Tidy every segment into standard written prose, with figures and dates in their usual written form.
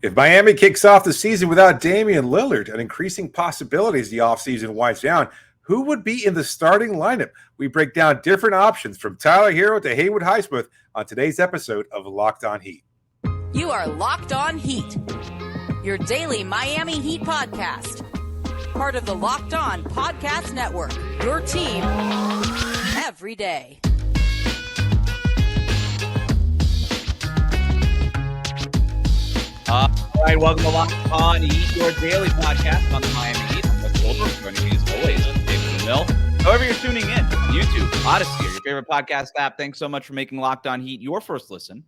If Miami kicks off the season without Damian Lillard, an increasing possibility as the offseason winds down, who would be in the starting lineup? We break down different options from Tyler Herro to Haywood Highsmith on today's episode of Locked On Heat. You are Locked On Heat, your daily Miami Heat podcast. Part of the Locked On Podcast Network, your team every day. All right, welcome to Locked On Heat, your daily podcast on the Miami Heat. I'm Goldberg, joining me as always, David Ramil. However you're tuning in, YouTube, Odyssey, or your favorite podcast app, thanks so much for making Locked On Heat your first listen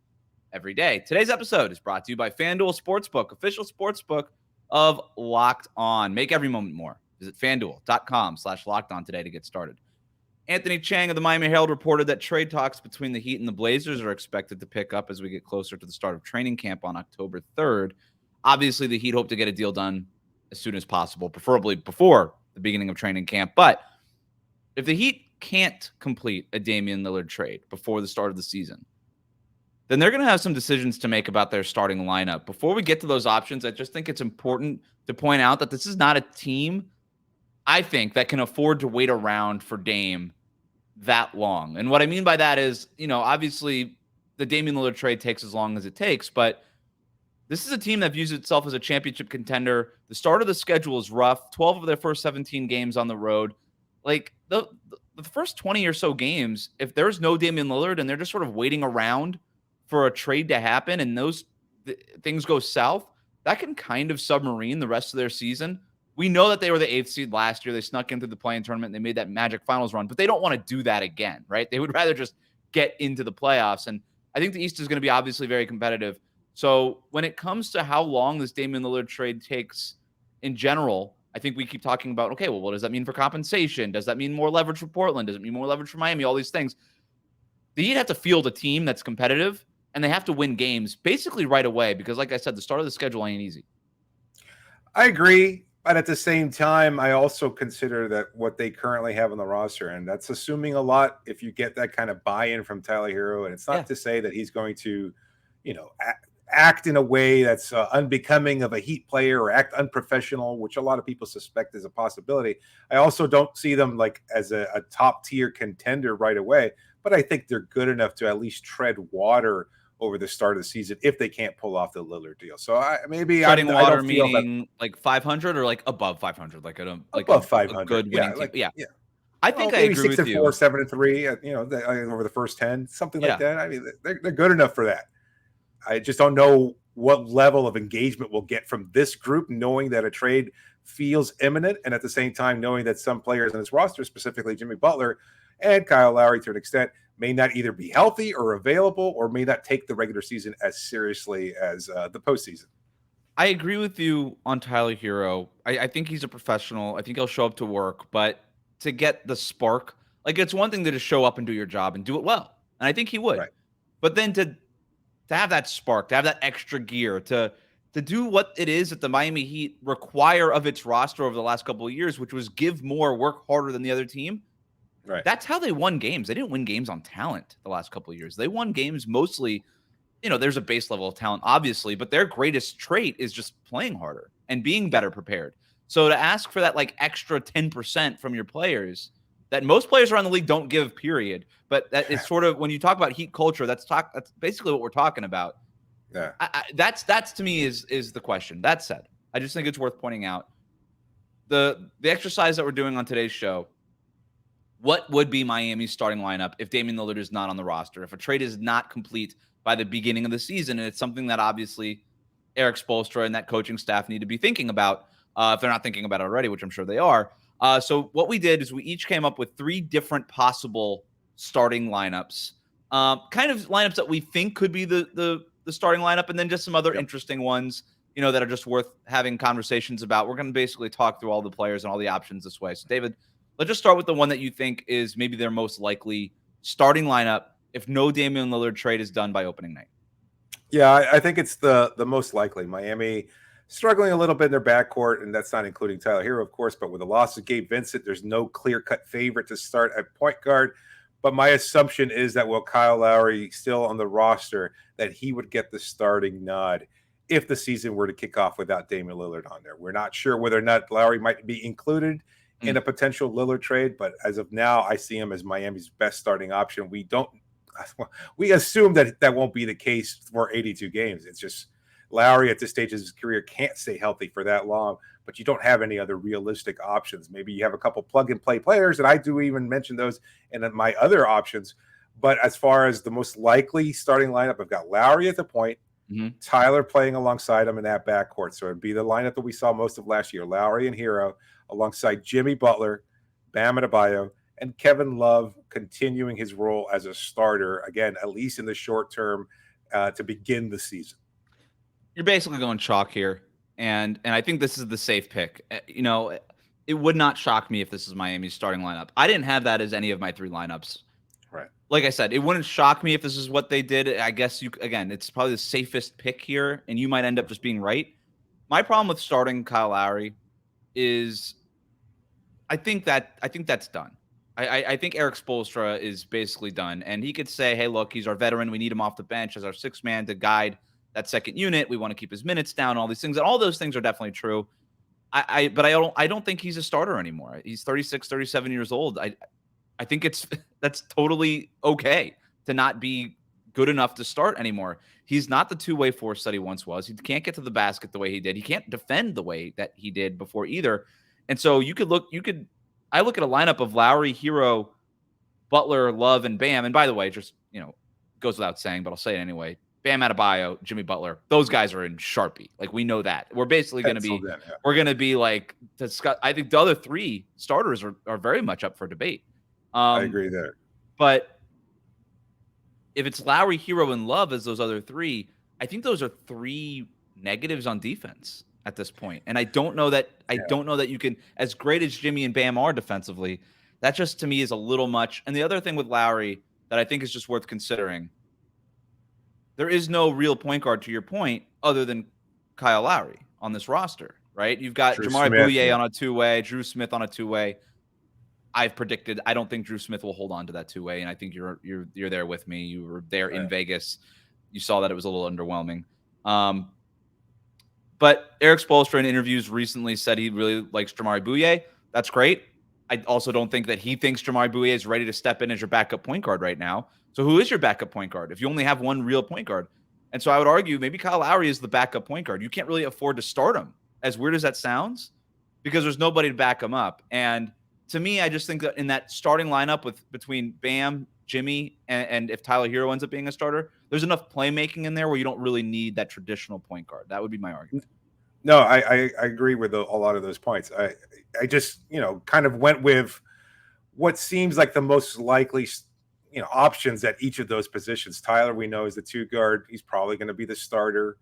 every day. Today's episode is brought to you by FanDuel Sportsbook, official sportsbook of Locked On. Make every moment more. Visit FanDuel.com/LockedOn today to get started. Anthony Chang of the Miami Herald reported that trade talks between the Heat and the Blazers are expected to pick up as we get closer to the start of training camp on October 3rd. Obviously, the Heat hope to get a deal done as soon as possible, preferably before the beginning of training camp. But if the Heat can't complete a Damian Lillard trade before the start of the season, then they're going to have some decisions to make about their starting lineup. Before we get to those options, I just think it's important to point out that this is not a team, I think, that can afford to wait around for Dame that long. And what I mean by that is, obviously the Damian Lillard trade takes as long as it takes, but this is a team that views itself as a championship contender. The start of the schedule is rough. 12 of their first 17 games on the road. Like the first 20 or so games, if there's no Damian Lillard and they're just sort of waiting around for a trade to happen and those things go south, that can kind of submarine the rest of their season. We know that they were the 8th seed last year. They snuck into the play-in tournament and they made that Magic Finals run, but they don't want to do that again, right? They would rather just get into the playoffs. And I think the East is going to be obviously very competitive. So when it comes to how long this Damian Lillard trade takes in general, I think we keep talking about, okay, well, what does that mean for compensation? Does that mean more leverage for Portland? Does it mean more leverage for Miami? All these things. The Heat have to field a team that's competitive, and they have to win games basically right away because, like I said, the start of the schedule ain't easy. I agree. But at the same time, I also consider that what they currently have on the roster, and that's assuming a lot if you get that kind of buy-in from Tyler Herro. And it's not to say that he's going to, act in a way that's unbecoming of a Heat player or act unprofessional, which a lot of people suspect is a possibility. I also don't see them like as a top-tier contender right away, but I think they're good enough to at least tread water over the start of the season if they can't pull off the Lillard deal. So treading water meaning like 500 or like above 500, like above 500, a good winning team. Yeah. I think maybe I agree 6 with you. 4, 7-3, over the first 10, something like that. I mean, they're good enough for that. I just don't know what level of engagement we'll get from this group, knowing that a trade feels imminent, and at the same time knowing that some players in this roster, specifically Jimmy Butler and Kyle Lowry to an extent, may not either be healthy or available or may not take the regular season as seriously as the postseason. I agree with you on Tyler Herro. I think he's a professional. I think he'll show up to work, but to get the spark, like it's one thing to just show up and do your job and do it well. And I think he would. Right. But then to have that spark, to have that extra gear, to do what it is that the Miami Heat require of its roster over the last couple of years, which was give more, work harder than the other team. Right. That's how they won games. They didn't win games on talent the last couple of years. They won games mostly, there's a base level of talent, obviously, but their greatest trait is just playing harder and being better prepared. So to ask for that like extra 10% from your players that most players around the league don't give, period. But that is sort of, when you talk about Heat culture, that's basically what we're talking about. Yeah. That's to me is the question. That said, I just think it's worth pointing out the exercise that we're doing on today's show. What would be Miami's starting lineup if Damian Lillard is not on the roster? If a trade is not complete by the beginning of the season, and it's something that obviously Eric Spoelstra and that coaching staff need to be thinking about if they're not thinking about it already, which I'm sure they are. So what we did is we each came up with 3 different possible starting lineups, kind of lineups that we think could be the starting lineup, and then just some other interesting ones, that are just worth having conversations about. We're going to basically talk through all the players and all the options this way. So David, let's just start with the one that you think is maybe their most likely starting lineup if no Damian Lillard trade is done by opening night. Yeah, I think it's the most likely. Miami struggling a little bit in their backcourt, and that's not including Tyler Herro, of course, but with the loss of Gabe Vincent, there's no clear-cut favorite to start at point guard. But my assumption is that while Kyle Lowry still on the roster, that he would get the starting nod. if the season were to kick off without Damian Lillard on there. We're not sure whether or not Lowry might be included in a potential Lillard trade, but as of now, I see him as Miami's best starting option. We assume that that won't be the case for 82 games. It's just Lowry at this stage of his career can't stay healthy for that long, but you don't have any other realistic options. Maybe you have a couple plug-and-play players, and I do even mention those in my other options. But as far as the most likely starting lineup, I've got Lowry at the point, Tyler playing alongside him in that backcourt. So it'd be the lineup that we saw most of last year, Lowry and Herro, alongside Jimmy Butler, Bam Adebayo, and Kevin Love continuing his role as a starter, again, at least in the short term to begin the season. You're basically going chalk here, and I think this is the safe pick. You know, it would not shock me if this is Miami's starting lineup. I didn't have that as any of my 3 lineups. Right. Like I said, it wouldn't shock me if this is what they did. I guess it's probably the safest pick here, and you might end up just being right. My problem with starting Kyle Lowry is I think that's done. I think Eric Spoelstra is basically done, and he could say, hey, look, he's our veteran. We need him off the bench as our 6th man to guide that second unit. We want to keep his minutes down, all these things. And all those things are definitely true. But I don't think he's a starter anymore. He's 36, 37 years old. I think that's totally okay to not be good enough to start anymore. He's not the two-way force that he once was. He can't get to the basket the way he did. He can't defend the way that he did before either. And so I look at a lineup of Lowry, Herro, Butler, Love, and Bam. And by the way, just, goes without saying, but I'll say it anyway. Bam Adebayo, Jimmy Butler, those guys are in Sharpie. Like, we know that. We're basically going to be, we're going to be like, I think the other 3 starters are very much up for debate. I agree there. But if it's Lowry, Herro, and Love as those other 3, I think those are 3 negatives on defense at this point. And I don't know that you can, as great as Jimmy and Bam are defensively, that just to me is a little much. And the other thing with Lowry that I think is just worth considering, there is no real point guard, to your point, other than Kyle Lowry on this roster, right? You've got Jamari Bouye on a 2-way, Drew Smith on a 2-way. I've predicted I don't think Drew Smith will hold on to that 2-way, and I think you're there with me. You were there in Vegas. You saw that it was a little underwhelming. But Eric Spoelstra in interviews recently said he really likes Jamari Bouye. That's great. I also don't think that he thinks Jamari Bouye is ready to step in as your backup point guard right now. So who is your backup point guard if you only have one real point guard? And so I would argue maybe Kyle Lowry is the backup point guard. You can't really afford to start him, as weird as that sounds, because there's nobody to back him up. And to me, I just think that in that starting lineup between Bam, Jimmy, and if Tyler Herro ends up being a starter, there's enough playmaking in there where you don't really need that traditional point guard. That would be my argument. No, I agree with a lot of those points. I just, kind of went with what seems like the most likely options at each of those positions. Tyler, we know, is the 2 guard. He's probably going to be the starter.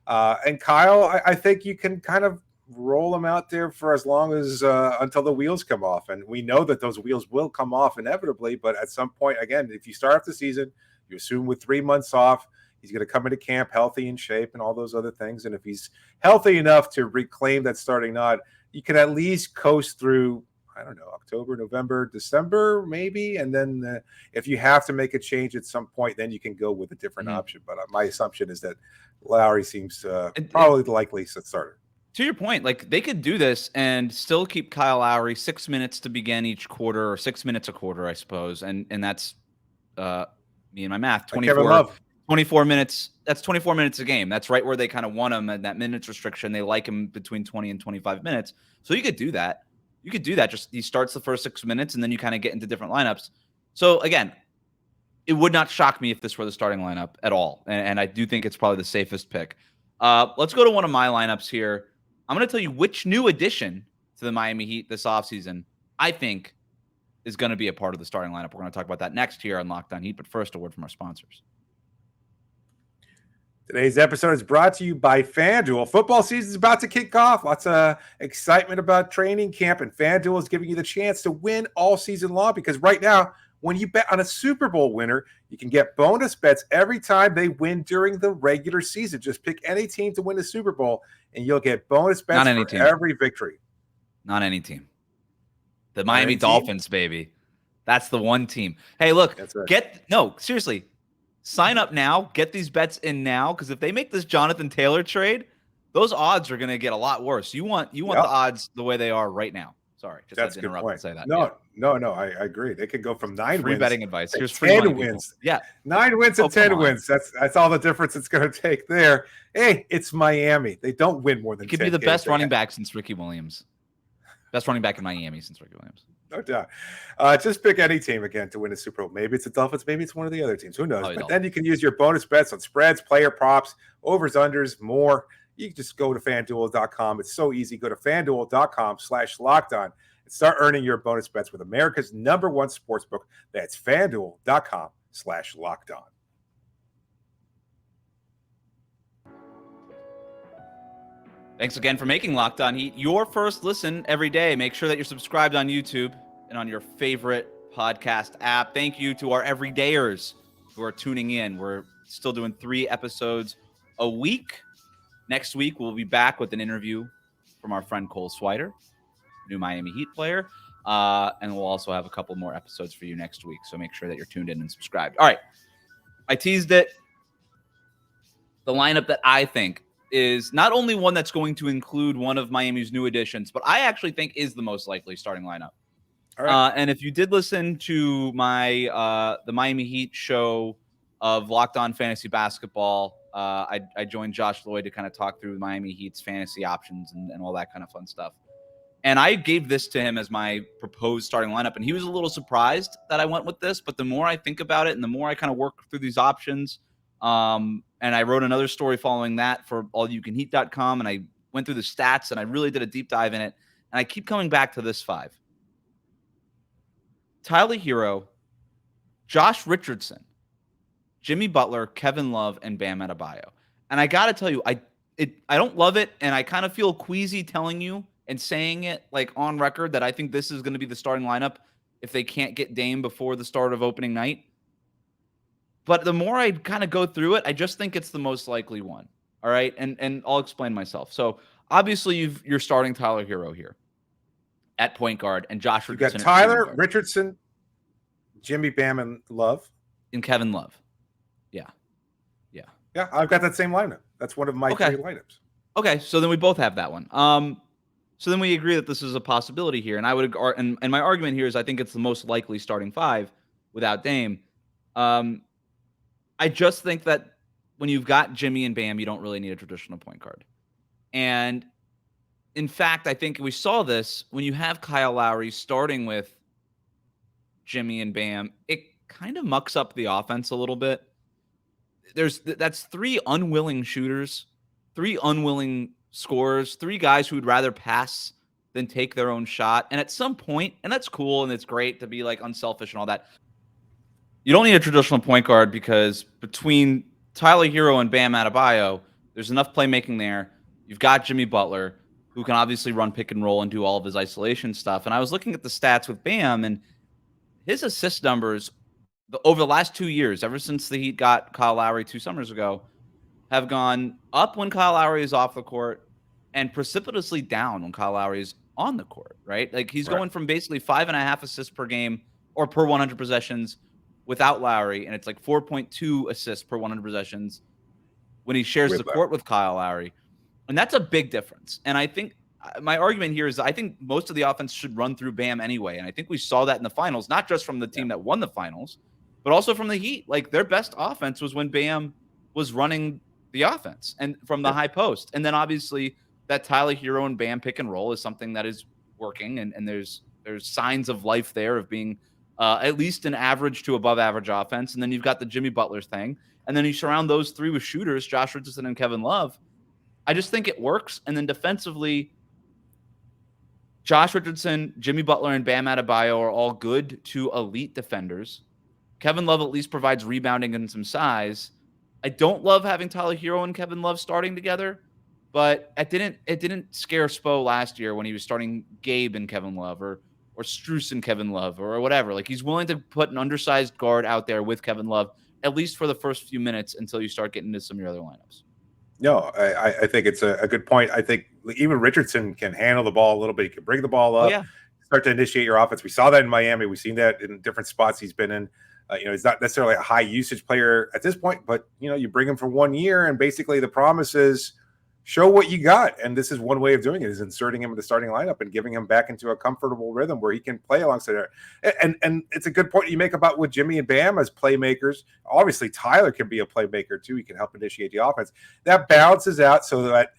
And Kyle, I think you can kind of roll him out there for as long as until the wheels come off. And we know that those wheels will come off inevitably. But at some point, again, if you start off the season, you assume with 3 months off, he's going to come into camp healthy in shape and all those other things. And if he's healthy enough to reclaim that starting nod, you can at least coast through, I don't know, October, November, December, maybe. And then if you have to make a change at some point, then you can go with a different option. But my assumption is that Lowry seems probably the likely starter. To your point, like, they could do this and still keep Kyle Lowry 6 minutes to begin each quarter, or 6 minutes a quarter, I suppose. And that's me and my math, 24 minutes. That's 24 minutes a game. That's right where they kind of want him at that minutes restriction. They like him between 20 and 25 minutes. So you could do that. Just he starts the first 6 minutes and then you kind of get into different lineups. So again, it would not shock me if this were the starting lineup at all. And I do think it's probably the safest pick. Let's go to one of my lineups here. I'm going to tell you which new addition to the Miami Heat this offseason I think is going to be a part of the starting lineup. We're going to talk about that next here on Locked On Heat. But first, a word from our sponsors. Today's episode is brought to you by FanDuel. Football season is about to kick off. Lots of excitement about training camp, and FanDuel is giving you the chance to win all season long, because right now, when you bet on a Super Bowl winner, you can get bonus bets every time they win during the regular season. Just pick any team to win the Super Bowl, and you'll get bonus bets for every victory. Not any team. The Miami Dolphins, baby. That's the one team. Hey, look, That's right. seriously. Sign up now. Get these bets in now, because if they make this Jonathan Taylor trade, those odds are going to get a lot worse. You want the odds the way they are right now. Sorry, just that's had a to good interrupt point. and say that. No, I agree. They could go from 9 free wins. Betting advice. To Here's free 10 money, wins. people. Yeah, 9 wins and 10 wins. That's all the difference it's going to take there. Hey, it's Miami. They don't win more than 10 It could be the games. best running back since Ricky Williams. Best running back in Miami since Ricky Williams. No doubt. Just pick any team again to win a Super Bowl. Maybe it's the Dolphins. Maybe it's one of the other teams. Who knows? But then you can use your bonus bets on spreads, player props, overs, unders, more. You can just go to FanDuel.com. It's so easy. Go to FanDuel.com/lockedon and start earning your bonus bets with America's #1 sportsbook. That's FanDuel.com/lockedon. Thanks again for making Locked On Heat your first listen every day. Make sure that you're subscribed on YouTube and on your favorite podcast app. Thank you to our everydayers who are tuning in. We're still doing 3 episodes a week. Next week, we'll be back with an interview from our friend Cole Swider, new Miami Heat player. And we'll also have a couple more episodes for you next week. So make sure that you're tuned in and subscribed. All right. I teased it. The lineup that I think is not only one that's going to include one of Miami's new additions, but I actually think is the most likely starting lineup. All right. And if you did listen to my the Miami Heat show of Locked On Fantasy Basketball, I joined Josh Lloyd to kind of talk through Miami Heat's fantasy options and all that kind of fun stuff. And I gave this to him as my proposed starting lineup, and he was a little surprised that I went with this. But the more I think about it and the more I kind of work through these options, and I wrote another story following that for allyoucanheat.com, and I went through the stats, and I really did a deep dive in it. And I keep coming back to this 5. Tyler Herro, Josh Richardson, Jimmy Butler, Kevin Love, and Bam Adebayo. And I got to tell you, I don't love it, and I kind of feel queasy telling you and saying it like on record that I think this is going to be the starting lineup if they can't get Dame before the start of opening night. But the more I kind of go through it, I just think it's the most likely one. All right. And I'll explain myself. So obviously you're starting Tyler Herro here at point guard and Josh Richardson. You got Tyler, Richardson, Jimmy, Bam, and Love. And Kevin Love. Yeah. Yeah. I've got that same lineup. That's one of my 3 lineups. Okay. So then we both have that one. So then we agree that this is a possibility here. And I would, and my argument here is I think it's the most likely starting 5 without Dame. I just think that when you've got Jimmy and Bam, you don't really need a traditional point guard. And in fact, I think we saw this when you have Kyle Lowry starting with Jimmy and Bam, it kind of mucks up the offense a little bit. That's 3 unwilling shooters, 3 unwilling scorers, 3 guys who would rather pass than take their own shot. And at some point, and that's cool and it's great to be like unselfish and all that, you don't need a traditional point guard because between Tyler Herro and Bam Adebayo, there's enough playmaking there. You've got Jimmy Butler, who can obviously run pick and roll and do all of his isolation stuff. And I was looking at the stats with Bam, and his assist numbers over the last 2 years, ever since the Heat got Kyle Lowry 2 summers ago, have gone up when Kyle Lowry is off the court and precipitously down when Kyle Lowry is on the court, right? Like he's going from basically 5.5 assists per game or per 100 possessions without Lowry, and it's like 4.2 assists per 100 possessions when he shares the court with Kyle Lowry. And that's a big difference. And I think my argument here is I think most of the offense should run through Bam anyway. And I think we saw that in the finals, not just from the team that won the finals, but also from the Heat. Like their best offense was when Bam was running the offense and from the high post. And then obviously that Tyler Herro and Bam pick and roll is something that is working. And there's signs of life there of being at least an average to above average offense. And then you've got the Jimmy Butler thing. And then you surround those 3 with shooters, Josh Richardson and Kevin Love. I just think it works. And then defensively, Josh Richardson, Jimmy Butler, and Bam Adebayo are all good to elite defenders. Kevin Love at least provides rebounding and some size. I don't love having Tyler Herro and Kevin Love starting together, but it didn't scare Spo last year when he was starting Gabe and Kevin Love or Strus and Kevin Love or whatever. Like he's willing to put an undersized guard out there with Kevin Love, at least for the first few minutes until you start getting into some of your other lineups. No, I think it's a good point. I think even Richardson can handle the ball a little bit. He can bring the ball up, start to initiate your offense. We saw that in Miami. We've seen that in different spots he's been in. He's not necessarily a high usage player at this point, but you bring him for 1 year, and basically the promise is show what you got. And this is one way of doing it, is inserting him in the starting lineup and giving him back into a comfortable rhythm where he can play alongside her. And it's a good point you make about with Jimmy and Bam as playmakers. Obviously, Tyler can be a playmaker too. He can help initiate the offense. That balances out so that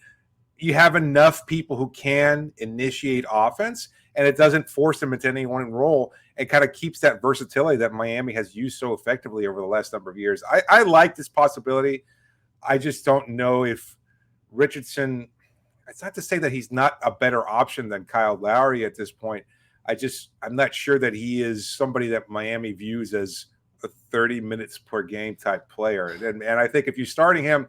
you have enough people who can initiate offense, and it doesn't force them into any one role. It kind of keeps that versatility that Miami has used so effectively over the last number of years. I like this possibility. I just don't know if Richardson, it's not to say that he's not a better option than Kyle Lowry at this point. I'm not sure that he is somebody that Miami views as a 30 minutes per game type player. And I think if you're starting him,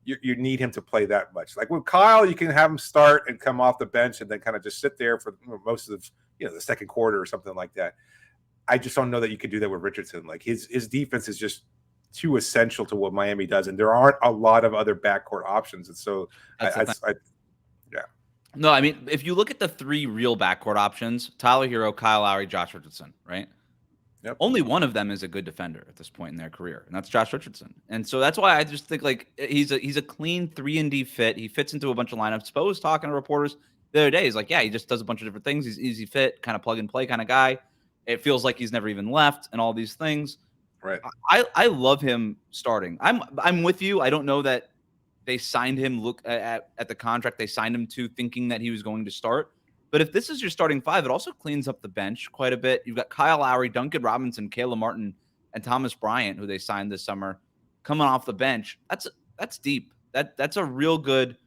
you need him to play that much. Like with Kyle, you can have him start and come off the bench and then kind of just sit there for most of the second quarter or something like that. I just don't know that you could do that with Richardson. Like his defense is just too essential to what Miami does, and there aren't a lot of other backcourt options. And so, yeah. No, I mean, if you look at the three real backcourt options, Tyler Herro, Kyle Lowry, Josh Richardson, right? Yep. Only one of them is a good defender at this point in their career, and that's Josh Richardson. And so that's why I just think like he's a clean 3-and-D fit. He fits into a bunch of lineups. Bo was talking to reporters the other day. He's like, yeah, he just does a bunch of different things. He's easy fit, kind of plug and play kind of guy. It feels like he's never even left and all these things. Right. I love him starting. I'm with you. I don't know that they signed him. Look at the contract they signed him to, thinking that he was going to start. But if this is your starting five, it also cleans up the bench quite a bit. You've got Kyle Lowry, Duncan Robinson, Caleb Martin, and Thomas Bryant, who they signed this summer, coming off the bench. That's deep. That's a real good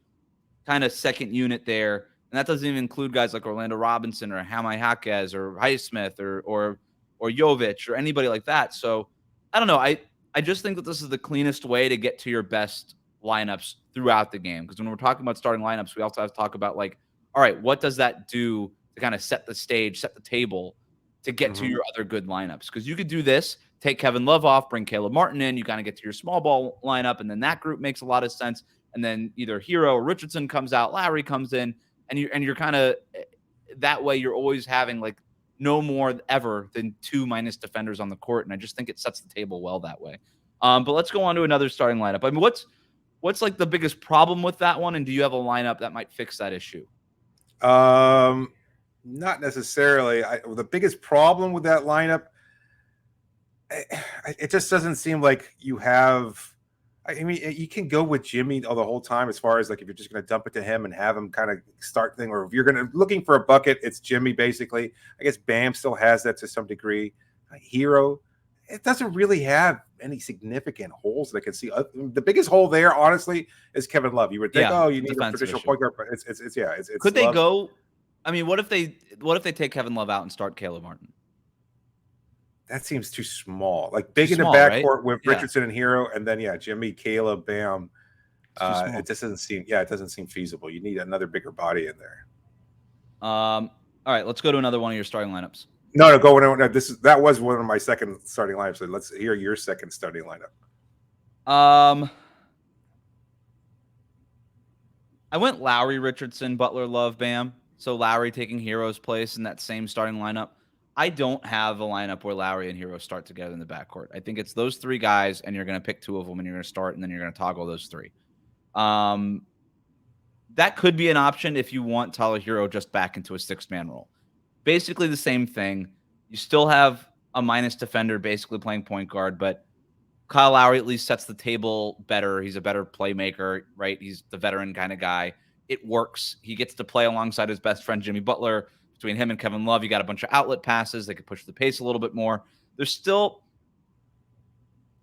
kind of second unit there. And that doesn't even include guys like Orlando Robinson or Hamai Jaquez or Highsmith or Jovic or anybody like that. So I don't know. I just think that this is the cleanest way to get to your best lineups throughout the game. Because when we're talking about starting lineups, we also have to talk about like, all right, what does that do to kind of set the stage, set the table to get to your other good lineups? Because you could do this, take Kevin Love off, bring Caleb Martin in, you kind of get to your small ball lineup, and then that group makes a lot of sense. And then either Herro or Richardson comes out, Lowry comes in, and you're kind of that way. You're always having like no more ever than 2 minus defenders on the court, and I just think it sets the table well that way. But let's go on to another starting lineup. I mean, what's like the biggest problem with that one, and do you have a lineup that might fix that issue? Not necessarily. The biggest problem with that lineup, it just doesn't seem like you have. I mean, you can go with Jimmy the whole time as far as like if you're just going to dump it to him and have him kind of start thing, or if you're looking for a bucket, it's Jimmy basically. I guess Bam still has that to some degree. Herro, it doesn't really have any significant holes that I can see. The biggest hole there, honestly, is Kevin Love. You would think, you need a traditional point guard, but it's Could they Love. go? I mean, what if they take Kevin Love out and start Caleb Martin? That seems too small. Like big Too in the small, backcourt right? with Richardson and Herro, and then Jimmy, Caleb, Bam. It just doesn't seem. Yeah, it doesn't seem feasible. You need another bigger body in there. All right, let's go to another one of your starting lineups. No, go on. No, that was one of my second starting lineups. So let's hear your second starting lineup. I went Lowry, Richardson, Butler, Love, Bam. So Lowry taking Herro's place in that same starting lineup. I don't have a lineup where Lowry and Herro start together in the backcourt. I think it's those three guys, and you're going to pick two of them, and you're going to start, and then you're going to toggle those three. That could be an option if you want Tyler Herro just back into a 6-man role. Basically the same thing. You still have a minus defender basically playing point guard, but Kyle Lowry at least sets the table better. He's a better playmaker, right? He's the veteran kind of guy. It works. He gets to play alongside his best friend, Jimmy Butler. Between him and Kevin Love, you got a bunch of outlet passes. They could push the pace a little bit more. There's still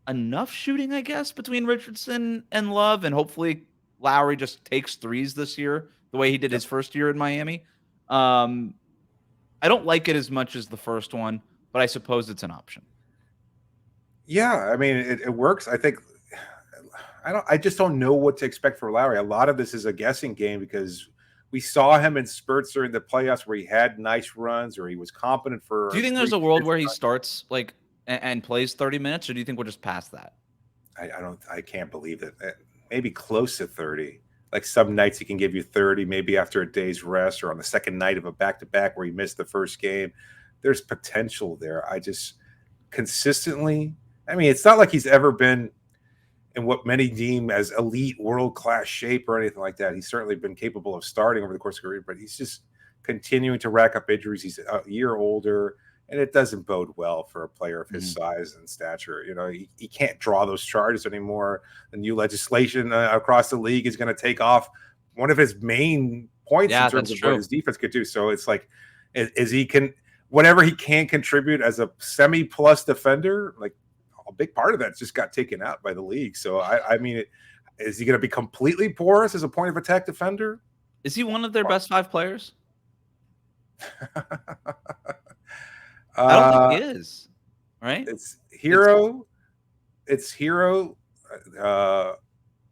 enough shooting, I guess, between Richardson and Love, and hopefully Lowry just takes threes this year the way he did his first year in Miami. I don't like it as much as the first one, but I suppose it's an option. Yeah, I mean, it works. I think I just don't know what to expect for Lowry. A lot of this is a guessing game because we saw him in spurts during the playoffs where he had nice runs or he was competent for. Do you think there's a world where he starts like and plays 30 minutes, or do you think we're just past that? I can't believe it. Maybe close to 30. Like some nights he can give you 30, maybe after a day's rest or on the second night of a back-to-back where he missed the first game. There's potential there. consistently. I mean, it's not like he's ever been in what many deem as elite world-class shape or anything like that. He's certainly been capable of starting over the course of career, but he's just continuing to rack up injuries. He's a year older, and it doesn't bode well for a player of his size and stature. You know, he can't draw those charges anymore. The new legislation across the league is going to take off one of his main points in terms of what his defense could do. So it's like, is he can whatever he can contribute as a semi-plus defender, like a big part of that just got taken out by the league. So I mean, is he going to be completely porous as a point of attack defender? Is he one of their best 5 players? I don't think he is. Right? It's Herro.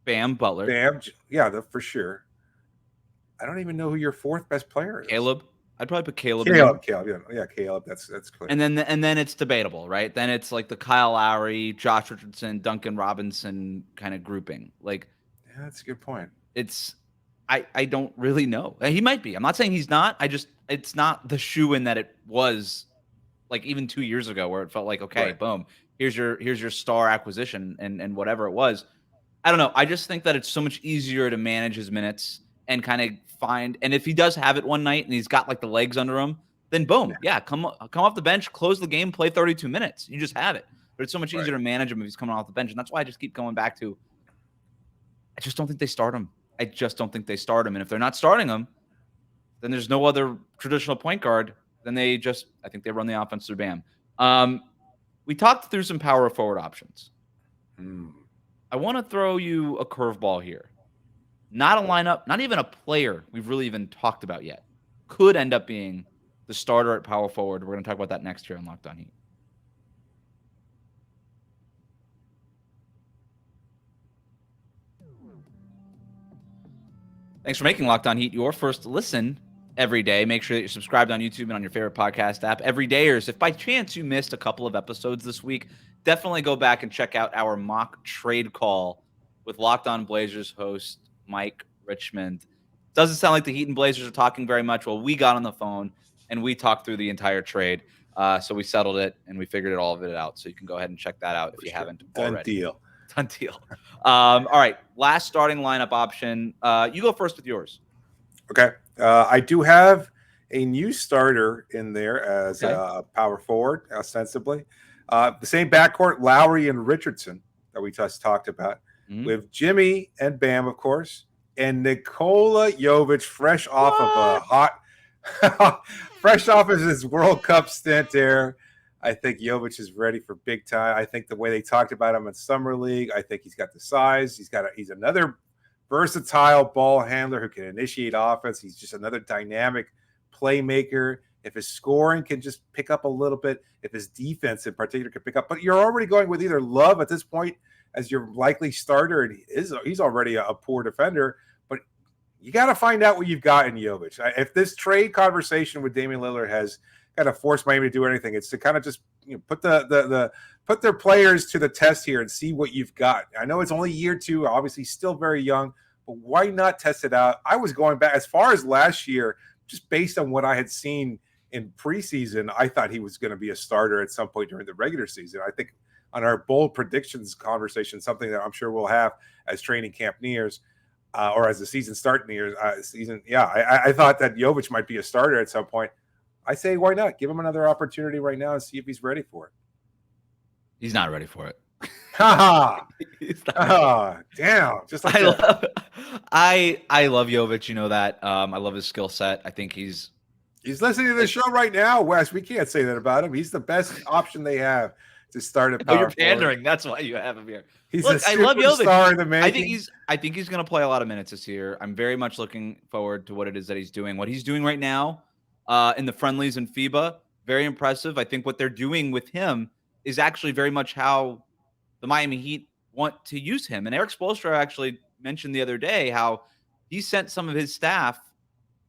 Bam, Butler. Bam, yeah, for sure. I don't even know who your 4th best player is. Caleb. I'd probably put Caleb. Caleb. Yeah, Caleb. That's clear. And then it's debatable, right? Then it's like the Kyle Lowry, Josh Richardson, Duncan Robinson kind of grouping. Like, yeah, that's a good point. It's I don't really know. He might be. I'm not saying he's not. It's not the shoe-in that it was like even 2 years ago, where it felt like, okay, boom, here's your star acquisition and whatever it was. I don't know. I just think that it's so much easier to manage his minutes and kind of find. And if he does have it one night and he's got like the legs under him, then boom, come off the bench, close the game, play 32 minutes. You just have it. But it's so much easier to manage him if he's coming off the bench, and that's why I just keep going back to. I just don't think they start him. And if they're not starting him, then there's no other traditional point guard. Then I think they run the offense through Bam. We talked through some power forward options. I want to throw you a curveball here. Not a lineup, not even a player we've really even talked about yet. Could end up being the starter at power forward. We're going to talk about that next year on Locked On Heat. Thanks for making Locked On Heat your first listen every day. Make sure that you're subscribed on YouTube and on your favorite podcast app. Everydayers, if by chance you missed a couple of episodes this week, definitely go back and check out our mock trade call with Locked On Blazers host Mike Richmond. Doesn't sound like the Heat and Blazers are talking very much. Well, we got on the phone and we talked through the entire trade. So we settled it and we figured all of it out. So you can go ahead and check that out if you haven't already. Done deal. All right. Last starting lineup option. You go first with yours. Okay. I do have a new starter in there as a power forward, ostensibly. The same backcourt, Lowry and Richardson, that we just talked about. With Jimmy and Bam, of course, and Nikola Jovic, fresh off of his World Cup stint there. I think Jovic is ready for big time. I think the way they talked about him in Summer League, I think he's got the size. He's another versatile ball handler who can initiate offense. He's just another dynamic playmaker. If his scoring can just pick up a little bit, if his defense in particular can pick up, but you're already going with either Love at this point as your likely starter, and he's already a poor defender, but you got to find out what you've got in Jovic. If this trade conversation with Damian Lillard has kind of forced Miami to do anything, it's to kind of just put put their players to the test here and see what you've got. I know it's only year 2, obviously still very young, but why not test it out? I was going back as far as last year, just based on what I had seen in preseason. I thought he was going to be a starter at some point during the regular season. I think on our bold predictions conversation, something that I'm sure we'll have as training camp nears, or as the season start nears. I thought that Jovic might be a starter at some point. I say, why not? Give him another opportunity right now and see if he's ready for it. He's not ready for it. Damn. Just like I love Jovic. You know that. I love his skill set. I think he's listening to the show right now, Wes. We can't say that about him. He's the best option they have to start at power You're pandering. forward. That's why you have him here. I love Jovic. In the making. I think he's going to play a lot of minutes this year. I'm very much looking forward to what it is that he's doing. What he's doing right now in the friendlies and FIBA, very impressive. I think what they're doing with him is actually very much how the Miami Heat want to use him. And Eric Spoelstra actually mentioned the other day how he sent some of his staff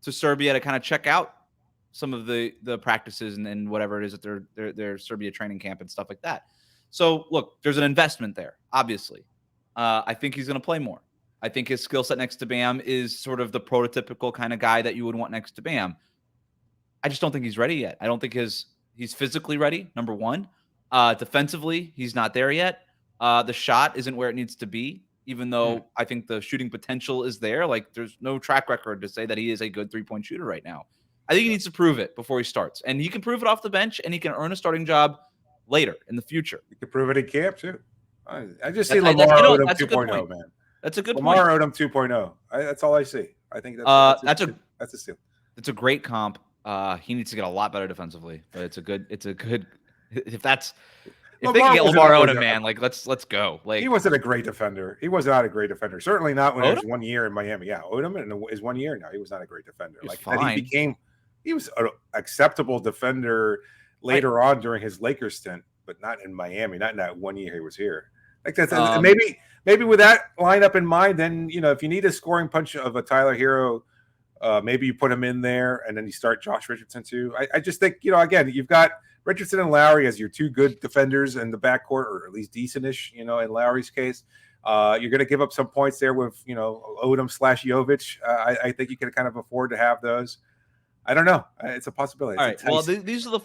to Serbia to kind of check out some of the practices and whatever it is at their Serbia training camp and stuff like that. So look, there's an investment there, obviously. I think he's going to play more. I think his skill set next to Bam is sort of the prototypical kind of guy that you would want next to Bam. I just don't think he's ready yet. I don't think he's physically ready, number one. Defensively, he's not there yet. The shot isn't where it needs to be, even though I think the shooting potential is there. Like, there's no track record to say that he is a good thrpoint shooter right now. I think he needs to prove it before he starts. And he can prove it off the bench, and he can earn a starting job later in the future. You can prove it in camp, too. I just see Lamar Odom 2.0, man. That's a good Lamar point. Odom 2.0. That's all I see. I think that's a steal. It's a great comp. He needs to get a lot better defensively, but it's a good if they can get Lamar Odom, man, like let's go. Like, he wasn't a great defender. He was not a great defender. Certainly not when Odom? it was 1 year in Miami. Yeah, Odom in his 1 year now, he was not a great defender. He was like fine. He was an acceptable defender later on during his Lakers stint, but not in Miami. Not in that 1 year he was here. Like that's maybe with that lineup in mind, then if you need a scoring punch of a Tyler Herro, maybe you put him in there and then you start Josh Richardson too. I just think again, you've got Richardson and Lowry as your two good defenders in the backcourt, or at least decentish. In Lowry's case, you're going to give up some points there with Odom / Jovic. I think you can kind of afford to have those. I don't know. It's a possibility. All right. Well, these are the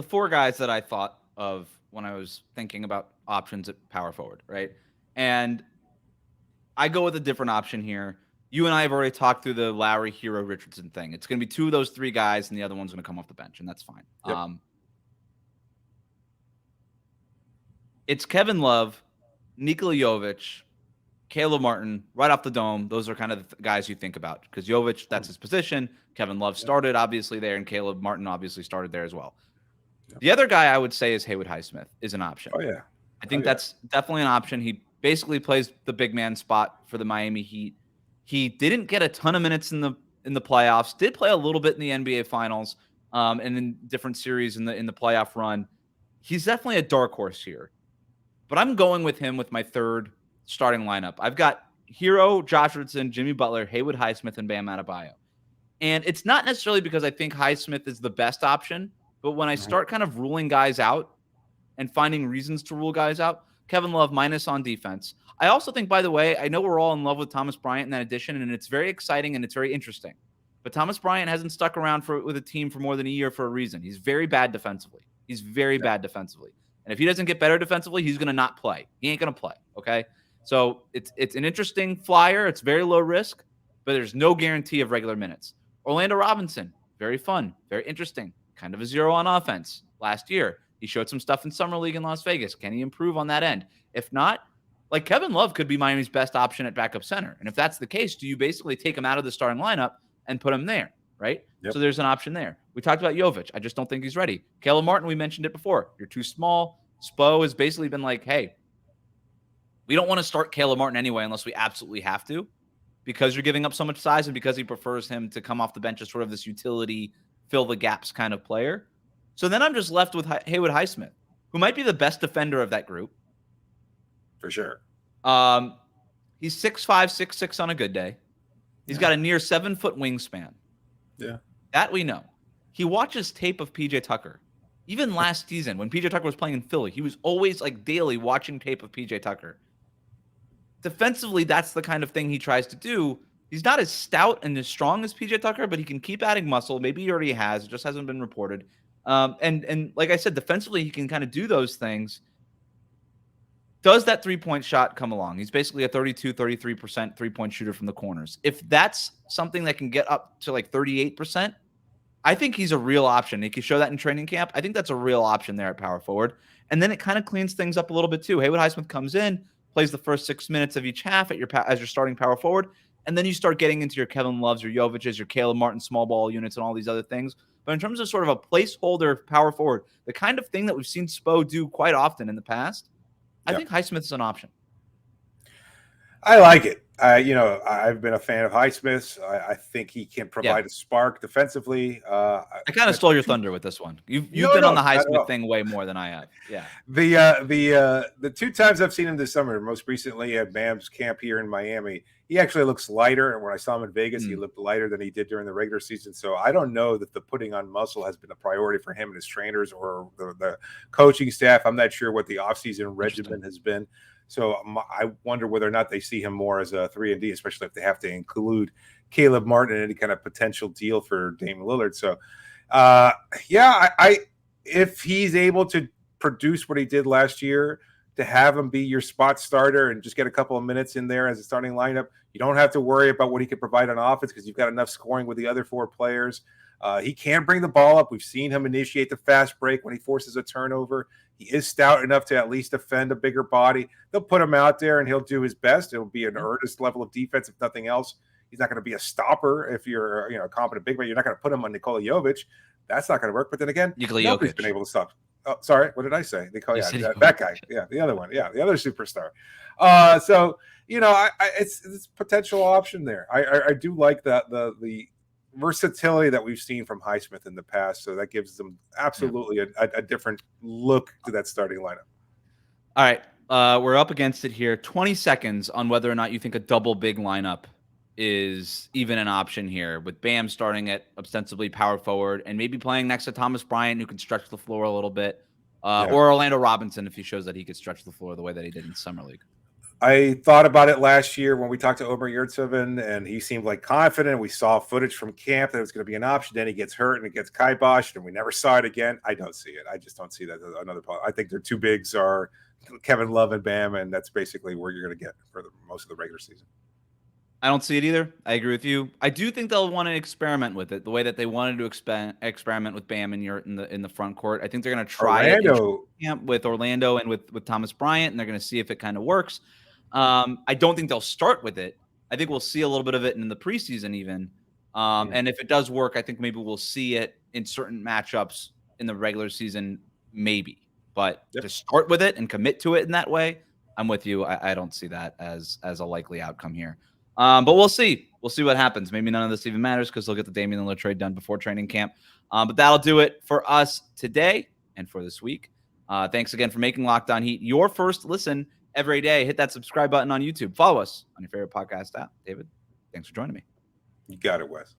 four guys that I thought of when I was thinking about options at power forward, right? And I go with a different option here. You and I have already talked through the Lowry, Herro, Richardson thing. It's going to be two of those three guys, and the other one's going to come off the bench, and that's fine. Yep. It's Kevin Love, Nikola Jovic, Caleb Martin, right off the dome. Those are kind of the guys you think about because Jovic, that's his position. Kevin Love started obviously there, and Caleb Martin obviously started there as well. Yep. The other guy I would say is Haywood Highsmith is an option. Oh, yeah. I think that's definitely an option. He basically plays the big man spot for the Miami Heat. He didn't get a ton of minutes in the playoffs. Did play a little bit in the NBA Finals, and in different series in the playoff run. He's definitely a dark horse here, but I'm going with him with my third starting lineup. I've got Herro, Josh Richardson, Jimmy Butler, Haywood Highsmith, and Bam Adebayo. And it's not necessarily because I think Highsmith is the best option, but when I start kind of ruling guys out and finding reasons to rule guys out, Kevin Love minus on defense. I also think, by the way, I know we're all in love with Thomas Bryant in that addition, and it's very exciting and it's very interesting. But Thomas Bryant hasn't stuck around with a team for more than a year for a reason. He's very bad defensively. And if he doesn't get better defensively, he's going to not play. He ain't going to play, okay? So it's an interesting flyer. It's very low risk, but there's no guarantee of regular minutes. Orlando Robinson, very fun, very interesting, kind of a zero on offense last year. He showed some stuff in Summer League in Las Vegas. Can he improve on that end? If not, like Kevin Love could be Miami's best option at backup center. And if that's the case, do you basically take him out of the starting lineup and put him there, right? Yep. So there's an option there. We talked about Jovic. I just don't think he's ready. Caleb Martin, we mentioned it before. You're too small. Spo has basically been like, hey, we don't want to start Caleb Martin anyway unless we absolutely have to, because you're giving up so much size and because he prefers him to come off the bench as sort of this utility, fill the gaps kind of player. So then I'm just left with Haywood Highsmith, who might be the best defender of that group. For sure. He's 6'5", 6'6" on a good day. He's got a near 7-foot wingspan. Yeah. That we know. He watches tape of PJ Tucker. Even last season, when PJ Tucker was playing in Philly, he was always like daily watching tape of PJ Tucker. Defensively, that's the kind of thing he tries to do. He's not as stout and as strong as PJ Tucker, but he can keep adding muscle. Maybe he already has. It just hasn't been reported. And like I said, defensively, he can kind of do those things. Does that three-point shot come along? He's basically a 32, 33% three-point shooter from the corners. If that's something that can get up to like 38%, I think he's a real option. He can show that in training camp. I think that's a real option there at power forward. And then it kind of cleans things up a little bit too. Haywood Highsmith comes in, plays the first 6 minutes of each half as your starting power forward, and then you start getting into your Kevin Loves, your Jovic's, your Caleb Martin small ball units, and all these other things. But in terms of sort of a placeholder power forward, the kind of thing that we've seen Spo do quite often in the past, I think Highsmith is an option. I like it. I've been a fan of Highsmith's. I think he can provide a spark defensively. I kind of stole your thunder with this one. You've been on the Highsmith thing way more than I have. Yeah. The 2 times I've seen him this summer, most recently at Bam's camp here in Miami, he actually looks lighter. And when I saw him in Vegas, he looked lighter than he did during the regular season. So I don't know that the putting on muscle has been a priority for him and his trainers or the coaching staff. I'm not sure what the offseason regimen has been. So I wonder whether or not they see him more as a 3-and-D, especially if they have to include Caleb Martin in any kind of potential deal for Damian Lillard. So, if he's able to produce what he did last year, to have him be your spot starter and just get a couple of minutes in there as a starting lineup. You don't have to worry about what he can provide on offense because you've got enough scoring with the other 4 players. He can bring the ball up. We've seen him initiate the fast break when he forces a turnover. He is stout enough to at least defend a bigger body. They'll put him out there and he'll do his best. It'll be an earnest level of defense, if nothing else. He's not going to be a stopper if you're a competent big man. You're not going to put him on Nikola Jovic. That's not going to work. But then again, nobody's been able to stop. Oh, sorry. What did I say? That guy. Yeah, the other one. Yeah, the other superstar. It's a potential option there. I do like the versatility that we've seen from Highsmith in the past. So that gives them absolutely a different look to that starting lineup. All right. We're up against it here. 20 seconds on whether or not you think a double big lineup is even an option here, with Bam starting at ostensibly power forward and maybe playing next to Thomas Bryant, who can stretch the floor a little bit, or Orlando Robinson if he shows that he could stretch the floor the way that he did in Summer League. I thought about it last year when we talked to Omer Yurtseven, and he seemed like confident. We saw footage from camp that it was going to be an option. Then he gets hurt and it gets kiboshed, and we never saw it again. I don't see it. I just don't see that as another problem. I think their 2 bigs are Kevin Love and Bam, and that's basically where you're going to get for most of the regular season. I don't see it either. I agree with you. I do think they'll want to experiment with it the way that they wanted to experiment with Bam in the front court. I think they're going to try it with Orlando and with Thomas Bryant, and they're going to see if it kind of works. I don't think they'll start with it. I think we'll see a little bit of it in the preseason even. And if it does work, I think maybe we'll see it in certain matchups in the regular season, maybe. But to start with it and commit to it in that way, I'm with you. I don't see that as a likely outcome here. But we'll see. We'll see what happens. Maybe none of this even matters because they'll get the Damian Lillard trade done before training camp. But that'll do it for us today and for this week. Thanks again for making Locked On Heat your first listen every day. Hit that subscribe button on YouTube. Follow us on your favorite podcast app. David, thanks for joining me. You got it, Wes.